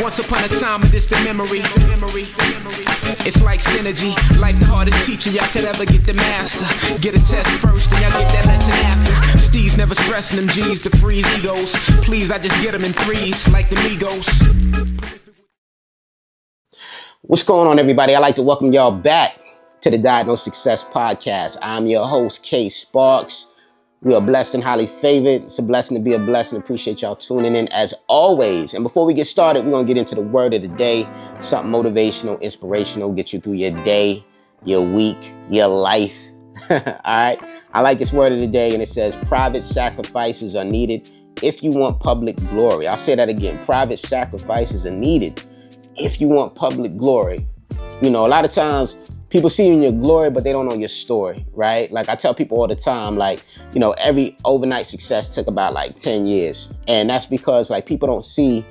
Once upon a time, a distant memory. It's like synergy. Life the hardest teacher y'all could ever get the master. Get a test first, then y'all get that lesson after. Steve's never stressing them G's to freeze egos. Please, I just get them in threes, like the Migos. What's going on, everybody? I'd like to welcome y'all back to the Diagnosed Success Podcast. I'm your host, K Sparks. We are blessed and highly favored. It's a blessing to be a blessing. Appreciate y'all tuning in as always. And before we get started, we're going to get into the word of the day. Something motivational, inspirational, get you through your day, your week, your life. All right. I like this word of the day, and it says private sacrifices are needed if you want public glory. I'll say that again. Private sacrifices are needed if you want public glory. You know, a lot of times people see you in your glory, but they don't know your story, right? Like I tell people all the time, like, you know, every overnight success took about like 10 years. And that's because like people don't see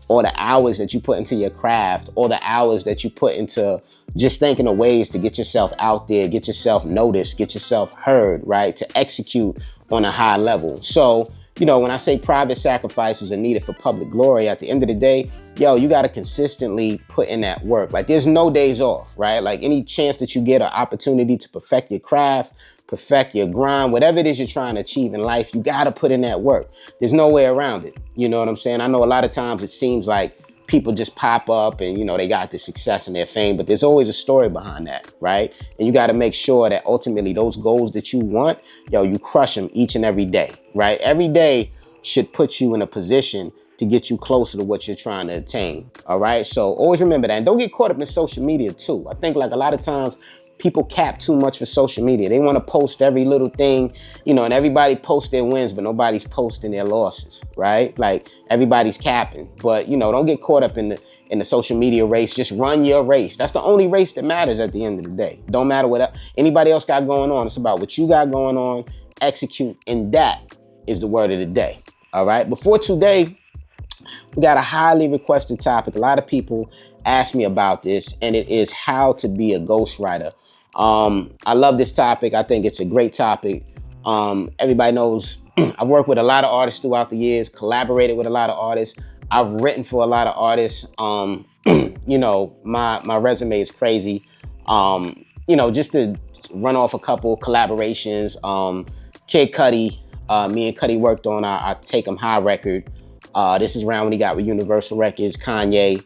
all the hours that you put into your craft, all the hours that you put into just thinking of ways to get yourself out there, get yourself noticed, get yourself heard, right? To execute on a high level. So, you know, when I say private sacrifices are needed for public glory, at the end of the day, yo, you got to consistently put in that work. Like there's no days off, right? Like any chance that you get an opportunity to perfect your craft, perfect your grind, whatever it is you're trying to achieve in life, you got to put in that work. There's no way around it. You know what I'm saying? I know a lot of times it seems like people just pop up and, you know, they got the success and their fame, but there's always a story behind that, right? And you got to make sure that ultimately those goals that you want, yo, you crush them each and every day, right? Every day should put you in a position to get you closer to what you're trying to attain. All right. So always remember that. And don't get caught up in social media too. I think like a lot of times people cap too much for social media. They want to post every little thing, you know, and everybody posts their wins, but nobody's posting their losses, right? Like everybody's capping, but you know, don't get caught up in the social media race. Just run your race. That's the only race that matters at the end of the day. Don't matter what anybody else got going on. It's about what you got going on. Execute. And that is the word of the day. All right. Before today, we got a highly requested topic. A lot of people ask me about this, and it is how to be a ghostwriter. I love this topic. I think it's a great topic. Everybody knows I've worked with a lot of artists throughout the years, collaborated with a lot of artists. I've written for a lot of artists. You know, my resume is crazy. You know, just to run off a couple collaborations, Kid Cudi, me and Cudi worked on our Take 'Em High record. This is around when he got with Universal Records, Kanye.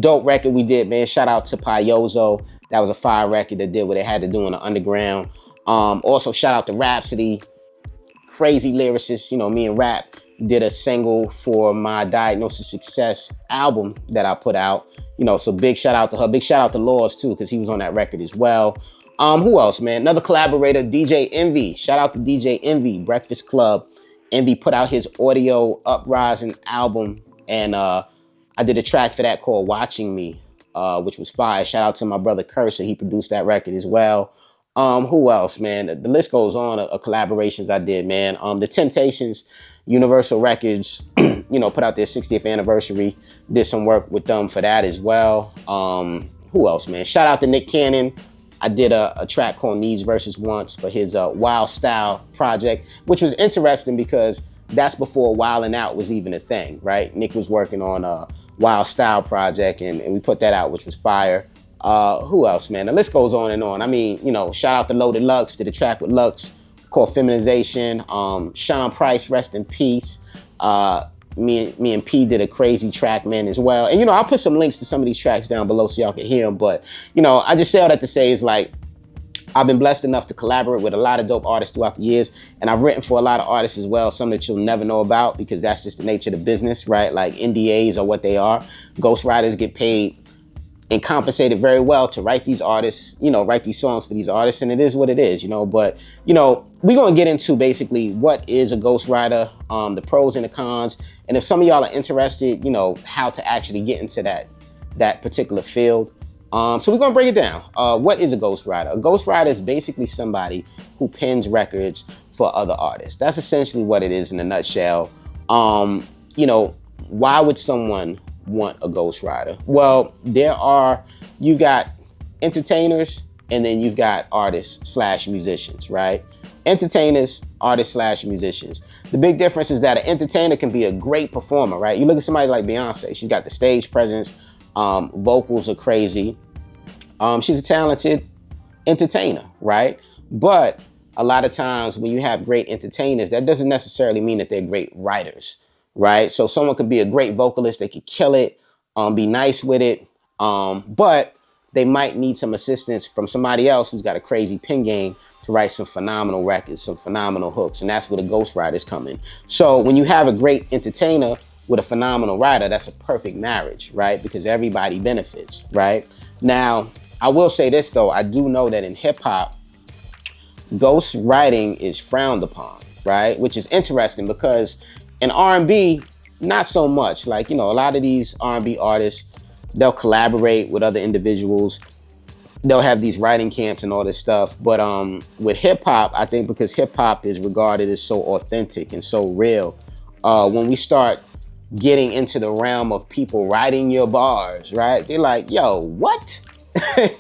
Dope record we did, man. Shout out to Piozo. That was a fire record that did what it had to do in the underground. Also, shout out to Rapsody, crazy lyricist. You know, me and Rap did a single for my Diagnosed Success album that I put out. You know, so big shout out to her. Big shout out to Laws, too, because he was on that record as well. Who else, man? Another collaborator, DJ Envy. Shout out to DJ Envy, Breakfast Club. Envy put out his audio Uprising album, and I did a track for that called Watching Me, which was fire. Shout out to my brother Cursor. He produced that record as well. Who else, man? The list goes on of collaborations I did, man. The Temptations, Universal Records, you know, put out their 60th anniversary. Did some work with them for that as well. Who else, man? Shout out to Nick Cannon. I did a track called Needs versus Wants for his Wild Style project, which was interesting because that's before Wildin' Out was even a thing, right? Nick was working on a Wild Style project, and we put that out, which was fire. Who else, man? The list goes on and on. I mean, you know, shout out to Loaded Lux, did a track with Lux called Feminization. Sean Price, rest in peace. Me and P did a crazy track, man, as well. And, you know, I'll put some links to some of these tracks down below so y'all can hear them. But, you know, I just say all that to say is like, I've been blessed enough to collaborate with a lot of dope artists throughout the years. And I've written for a lot of artists as well, some that you'll never know about because that's just the nature of the business, right? Like NDAs are what they are. Ghostwriters get paid and compensated very well to write these artists, you know, write these songs for these artists. And it is what it is, you know. But, you know, we're going to get into basically what is a ghostwriter, the pros and the cons. And if some of y'all are interested, you know, how to actually get into that particular field. So we're going to break it down. What is a ghostwriter? A ghostwriter is basically somebody who pens records for other artists. That's essentially what it is in a nutshell. You know, why would someone want a ghostwriter? Well, you've got entertainers and then you've got artists / musicians, right? Entertainers, artists / musicians. the big difference is that an entertainer can be a great performer, right? You look at somebody like Beyonce, she's got the stage presence, vocals are crazy. She's a talented entertainer, right? But a lot of times when you have great entertainers, that doesn't necessarily mean that they're great writers, right? So someone could be a great vocalist, they could kill it, be nice with it, but they might need some assistance from somebody else who's got a crazy pen game to write some phenomenal records, some phenomenal hooks, and that's where the ghostwriters come in. So when you have a great entertainer with a phenomenal writer, that's a perfect marriage, right? Because everybody benefits, right? Now, I will say this though, I do know that in hip hop, ghostwriting is frowned upon, right? Which is interesting because in R&B, not so much. Like, you know, a lot of these R&B artists, they'll collaborate with other individuals. They'll have these writing camps and all this stuff. But with hip hop, I think because hip hop is regarded as so authentic and so real, when we start getting into the realm of people writing your bars, right? They're like, yo, what?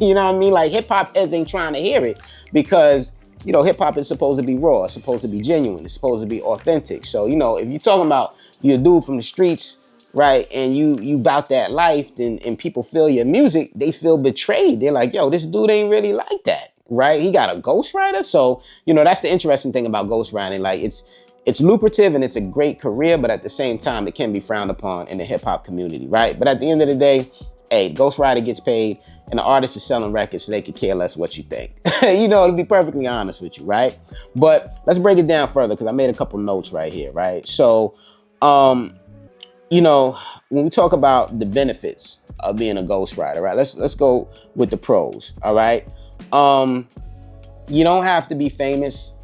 You know what I mean? Like hip hop heads ain't trying to hear it because, you know, hip hop is supposed to be raw. It's supposed to be genuine. It's supposed to be authentic. So, you know, if you're talking about you're a dude from the streets, right, and you bout that life, and people feel your music, they feel betrayed. They're like, yo, this dude ain't really like that, right? He got a ghostwriter. So, you know, that's the interesting thing about ghostwriting. Like it's lucrative and it's a great career, but at the same time, it can be frowned upon in the hip hop community, right? But at the end of the day, hey, ghostwriter gets paid and the artist is selling records so they could care less what you think. You know, to be perfectly honest with you, right? But let's break it down further because I made a couple notes right here, right? So, you know, when we talk about the benefits of being a ghostwriter, right? Let's go with the pros, all right? You don't have to be famous,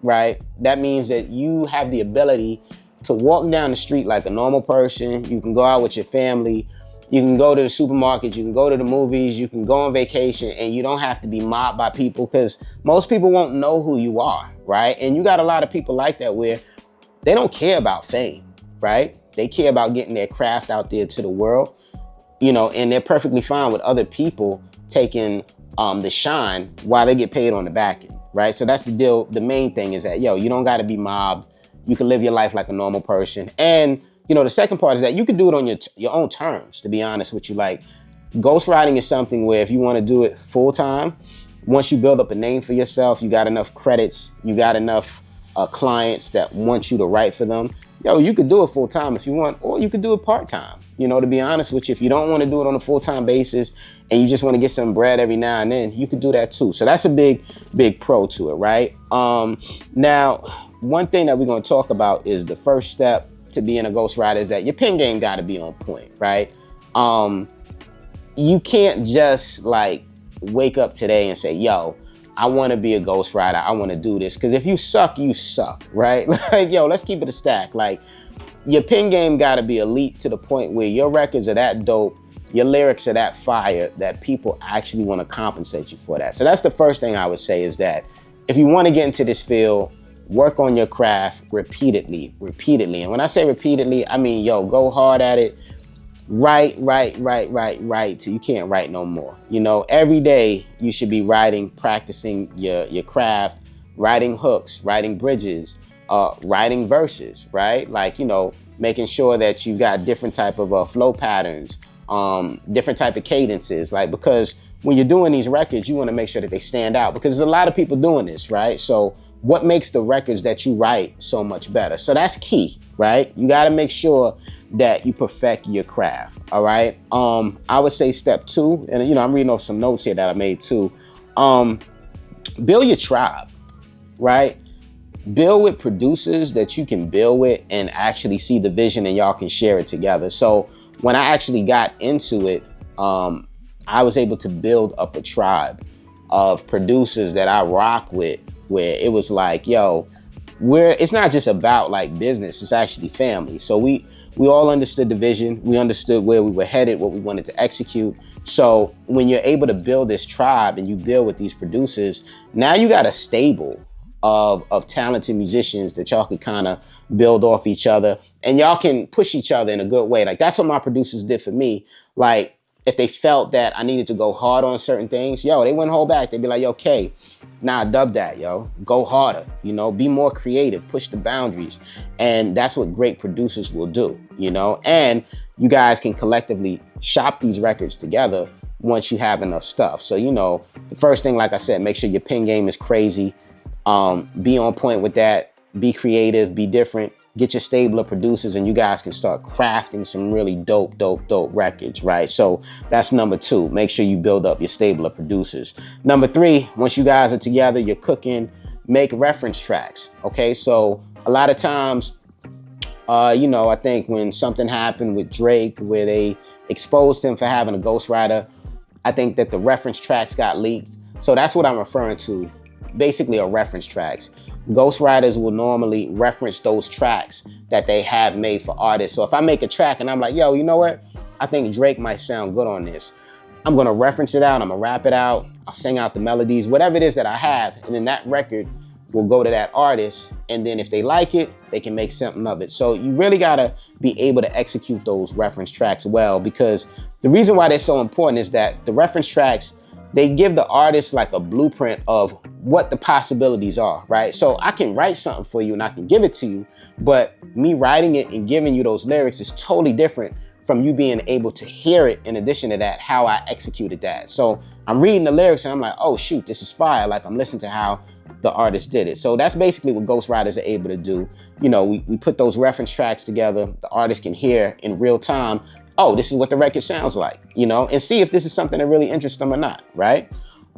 right? That means that you have the ability to walk down the street like a normal person. You can go out with your family. You can go to the supermarket, you can go to the movies, you can go on vacation, and you don't have to be mobbed by people because most people won't know who you are, right? And you got a lot of people like that where they don't care about fame, right? They care about getting their craft out there to the world, you know, and they're perfectly fine with other people taking the shine while they get paid on the back end, right? So that's the deal. The main thing is that, yo, you don't got to be mobbed. You can live your life like a normal person. And you know, the second part is that you can do it on your own terms, to be honest with you. Like, ghostwriting is something where if you want to do it full time, once you build up a name for yourself, you got enough credits, you got enough clients that want you to write for them, yo, you could do it full time if you want, or you could do it part time. You know, to be honest with you, if you don't want to do it on a full time basis and you just want to get some bread every now and then, you could do that too. So that's a big pro to it, right? Now, one thing that we're going to talk about is the first step to being a ghostwriter is that your pen game got to be on point, right? You can't just like wake up today and say, yo, I want to be a ghostwriter. I want to do this. Because if you suck, you suck, right? Like, yo, let's keep it a stack. Like, your pen game got to be elite to the point where your records are that dope, your lyrics are that fire, that people actually want to compensate you for that. So that's the first thing I would say is that if you want to get into this field, work on your craft repeatedly. And when I say repeatedly, I mean, yo, go hard at it. Write till you can't write no more. You know, every day you should be writing, practicing your craft, writing hooks, writing bridges, writing verses, right? Like, you know, making sure that you got different type of flow patterns, different type of cadences, like, because when you're doing these records, you want to make sure that they stand out because there's a lot of people doing this, right? So what makes the records that you write so much better? So that's key, right? You got to make sure that you perfect your craft, all right? I would say step 2, and you know, I'm reading off some notes here that I made too. Build your tribe, right? Build with producers that you can build with and actually see the vision and y'all can share it together. So when I actually got into it, I was able to build up a tribe of producers that I rock with, where it was like, yo, it's not just about like business, it's actually family. So we all understood the vision, we understood where we were headed, what we wanted to execute. So when you're able to build this tribe and you build with these producers, now you got a stable of talented musicians that y'all can kind of build off each other and y'all can push each other in a good way. Like, that's what my producers did for me. Like, if they felt that I needed to go hard on certain things, they wouldn't hold back. They'd be like, okay, nah, dub that, go harder, be more creative, push the boundaries. And that's what great producers will do, and you guys can collectively shop these records together once you have enough stuff. So, the first thing, like I said, make sure your pen game is crazy. Be on point with that, be creative, be different, get your stable of producers, and you guys can start crafting some really dope records, right? So that's number 2. Make sure you build up your stable of producers. Number 3, once you guys are together, you're cooking, make reference tracks, okay? So a lot of times, I think when something happened with Drake where they exposed him for having a ghostwriter, I think that the reference tracks got leaked. So that's what I'm referring to, basically, are reference tracks. Ghostwriters will normally reference those tracks that they have made for artists. So if I make a track and I'm like, yo, you know what? I think Drake might sound good on this. I'm going to reference it out. I'm going to rap it out. I'll sing out the melodies, whatever it is that I have. And then that record will go to that artist. And then if they like it, they can make something of it. So you really got to be able to execute those reference tracks well, because the reason why they're so important is that the reference tracks, they give the artist like a blueprint of what the possibilities are, right? So I can write something for you and I can give it to you, but me writing it and giving you those lyrics is totally different from you being able to hear it. In addition to that, how I executed that. So I'm reading the lyrics and I'm like, oh shoot, this is fire. Like, I'm listening to how the artist did it. So that's basically what ghostwriters are able to do. We put those reference tracks together. The artist can hear in real time, oh, this is what the record sounds like, and see if this is something that really interests them or not, right?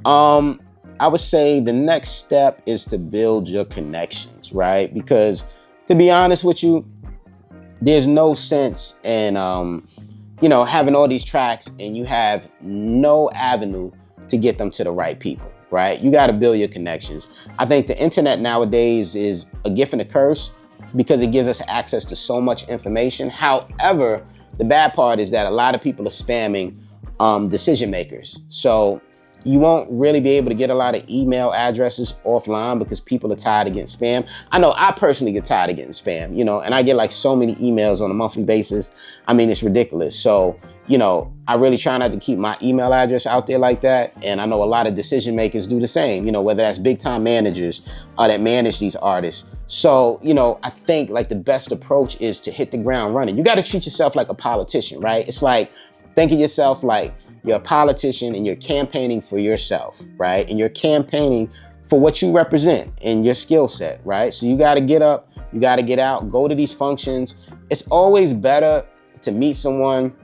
I would say the next step is to build your connections, right? Because to be honest with you, there's no sense in, having all these tracks and you have no avenue to get them to the right people, right? You got to build your connections. I think the internet nowadays is a gift and a curse because it gives us access to so much information. However, the bad part is that a lot of people are spamming decision makers. So you won't really be able to get a lot of email addresses offline because people are tired of getting spam. I know I personally get tired of getting spam, and I get like so many emails on a monthly basis. I mean, it's ridiculous. So, I really try not to keep my email address out there like that. And I know a lot of decision makers do the same, whether that's big time managers that manage these artists. So, I think like the best approach is to hit the ground running. You got to treat yourself like a politician, right? It's like, think of yourself like you're a politician and you're campaigning for yourself, right? And you're campaigning for what you represent and your skill set, right? So you got to get up, you got to get out, go to these functions. It's always better to meet someone,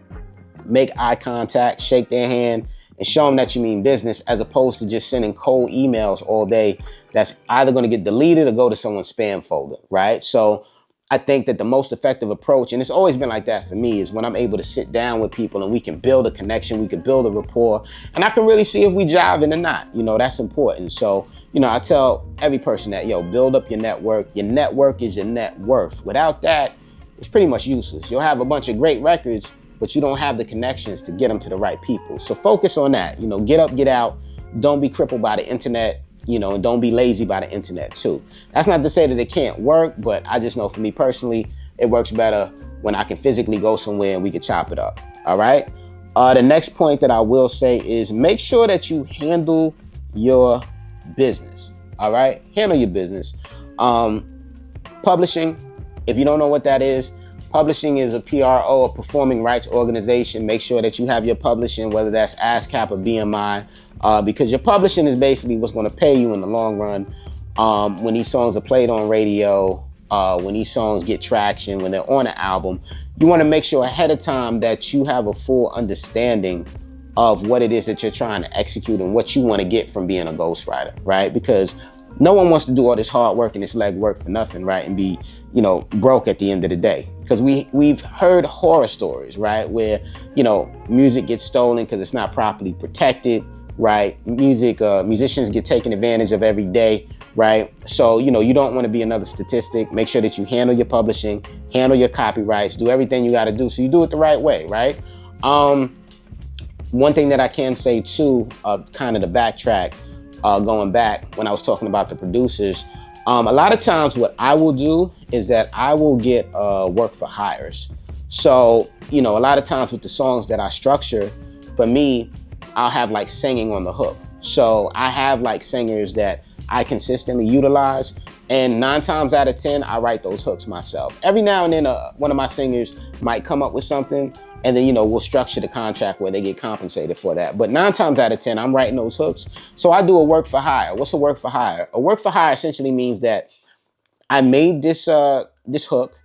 make eye contact, shake their hand, and show them that you mean business, as opposed to just sending cold emails all day that's either going to get deleted or go to someone's spam folder, right? So I think that the most effective approach, and it's always been like that for me, is when I'm able to sit down with people and we can build a connection, we can build a rapport, and I can really see if we jiving or not. That's important. So, I tell every person that, build up your network. Your network is your net worth. Without that, it's pretty much useless. You'll have a bunch of great records, but you don't have the connections to get them to the right people. So focus on that. Get up, get out. Don't be crippled by the internet. And don't be lazy by the internet too. That's not to say that it can't work, but I just know for me personally, it works better when I can physically go somewhere and we can chop it up. All right. The next point that I will say is make sure that you handle your business. All right. Handle your business. Publishing. If you don't know what that is, publishing is a PRO, a performing rights organization. Make sure that you have your publishing, whether that's ASCAP or BMI. Because your publishing is basically what's going to pay you in the long run when these songs are played on radio, when these songs get traction, when they're on an album. You want to make sure ahead of time that you have a full understanding of what it is that you're trying to execute and what you want to get from being a ghostwriter, right? Because no one wants to do all this hard work and this leg work for nothing, right? And be, broke at the end of the day. Because we've heard horror stories, right? Where, music gets stolen because it's not properly protected. Right? Musicians get taken advantage of every day, right? So, you don't want to be another statistic. Make sure that you handle your publishing, handle your copyrights, do everything you got to do so you do it the right way, right? One thing that I can say too, kind of the backtrack, going back when I was talking about the producers, a lot of times what I will do is that I will get work for hires. So, a lot of times with the songs that I structure, for me, I'll have like singing on the hook. So I have like singers that I consistently utilize, and 9 times out of 10, I write those hooks myself. Every now and then, one of my singers might come up with something, and then, we'll structure the contract where they get compensated for that. But 9 times out of 10, I'm writing those hooks. So I do a work for hire. What's a work for hire? A work for hire essentially means that I made this hook,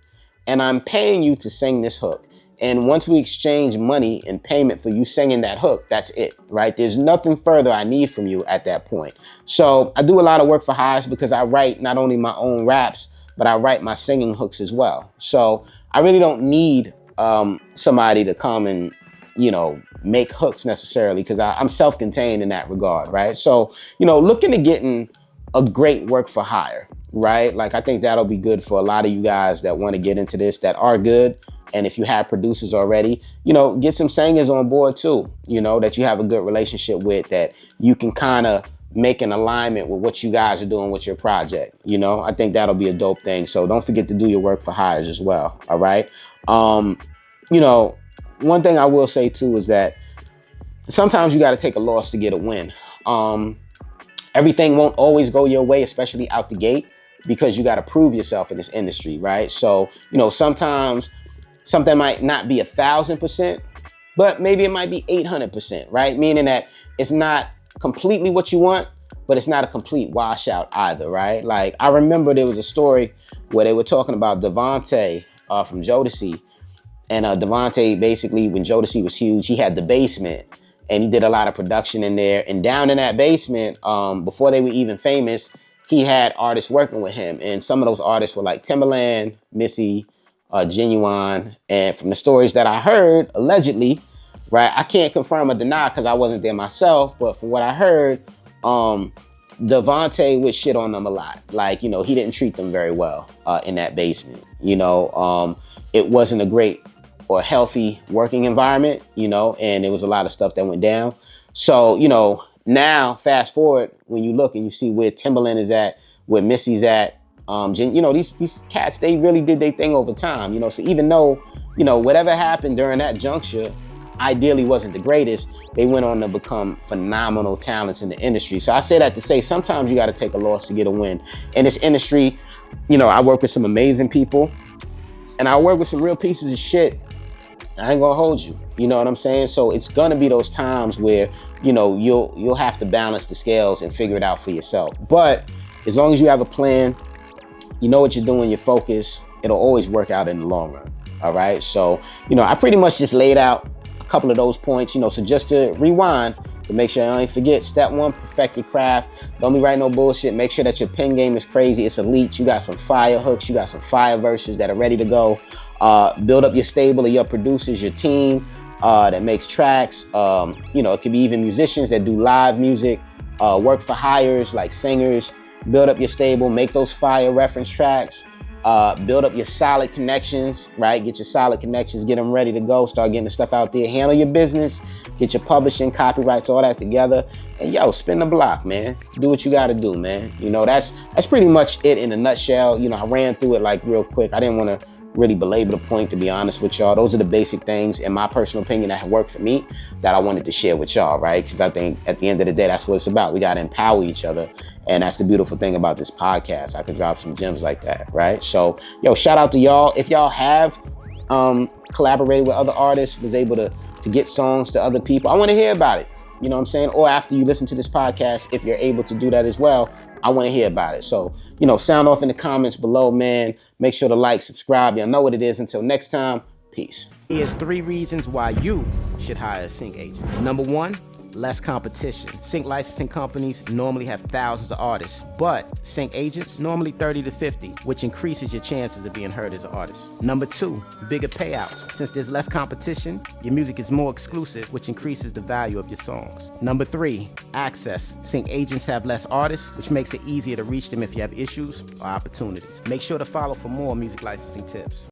and I'm paying you to sing this hook. And once we exchange money in payment for you singing that hook, that's it, right? There's nothing further I need from you at that point. So I do a lot of work for hires because I write not only my own raps, but I write my singing hooks as well. So I really don't need somebody to come and, make hooks necessarily, because I'm self-contained in that regard, right? So, looking at getting a great work for hire, right? Like, I think that'll be good for a lot of you guys that want to get into this, that are good. And if you have producers already, get some singers on board too, that you have a good relationship with, that you can kind of make an alignment with what you guys are doing with your project. I think that'll be a dope thing. So don't forget to do your work for hires as well. All right. One thing I will say too is that sometimes you got to take a loss to get a win. Everything won't always go your way, especially out the gate, because you got to prove yourself in this industry, right? So, sometimes something might not be 1,000%, but maybe it might be 800%, right? Meaning that it's not completely what you want, but it's not a complete washout either, right? Like, I remember there was a story where they were talking about Devante from Jodeci. And Devante, basically, when Jodeci was huge, he had the basement, and he did a lot of production in there. And down in that basement, before they were even famous, he had artists working with him. And some of those artists were like Timbaland, Missy, Genuine. And from the stories that I heard, allegedly, right, I can't confirm or deny because I wasn't there myself, but from what I heard, Devante would shit on them a lot. Like, he didn't treat them very well in that basement. It wasn't a great or healthy working environment, and there was a lot of stuff that went down. So, now fast forward, when you look and you see where Timbaland is at, where Missy's at, these cats, they really did their thing over time, so even though, whatever happened during that juncture ideally wasn't the greatest, they went on to become phenomenal talents in the industry. So I say that to say, sometimes you got to take a loss to get a win. In this industry, I work with some amazing people, and I work with some real pieces of shit. I ain't gonna hold you. You know what I'm saying? So it's gonna be those times where, you'll have to balance the scales and figure it out for yourself. But as long as you have a plan, you know what you're doing, you're focused, it'll always work out in the long run. All right. So, I pretty much just laid out a couple of those points, so just to rewind, to make sure I ain't forget. Step 1, perfect your craft. Don't be writing no bullshit. Make sure that your pen game is crazy. It's elite. You got some fire hooks. You got some fire verses that are ready to go. Build up your stable of your producers, your team that makes tracks. It could be even musicians that do live music, work for hires like singers. Build up your stable, make those fire reference tracks. Build up your solid connections, right? Get your solid connections, get them ready to go. Start getting the stuff out there. Handle your business. Get your publishing, copyrights, all that together. And spin the block, man. Do what you got to do, man. That's pretty much it in a nutshell. I ran through it like real quick. I didn't want to really belabor the point, to be honest with y'all. Those are the basic things, in my personal opinion, that have worked for me, that I wanted to share with y'all, right? Because I think at the end of the day, that's what it's about. We got to empower each other. And that's the beautiful thing about this podcast. I can drop some gems like that, right? So, shout out to y'all. If y'all have collaborated with other artists, was able to get songs to other people, I want to hear about it. You know what I'm saying? Or after you listen to this podcast, if you're able to do that as well, I want to hear about it. So, sound off in the comments below, man. Make sure to like, subscribe. Y'all know what it is. Until next time, peace. Here's 3 reasons why you should hire a sync agent. Number 1, less competition. Sync licensing companies normally have thousands of artists, but sync agents normally 30 to 50, which increases your chances of being heard as an artist. Number 2, bigger payouts. Since there's less competition, your music is more exclusive, which increases the value of your songs. Number 3, access. Sync agents have less artists, which makes it easier to reach them if you have issues or opportunities. Make sure to follow for more music licensing tips.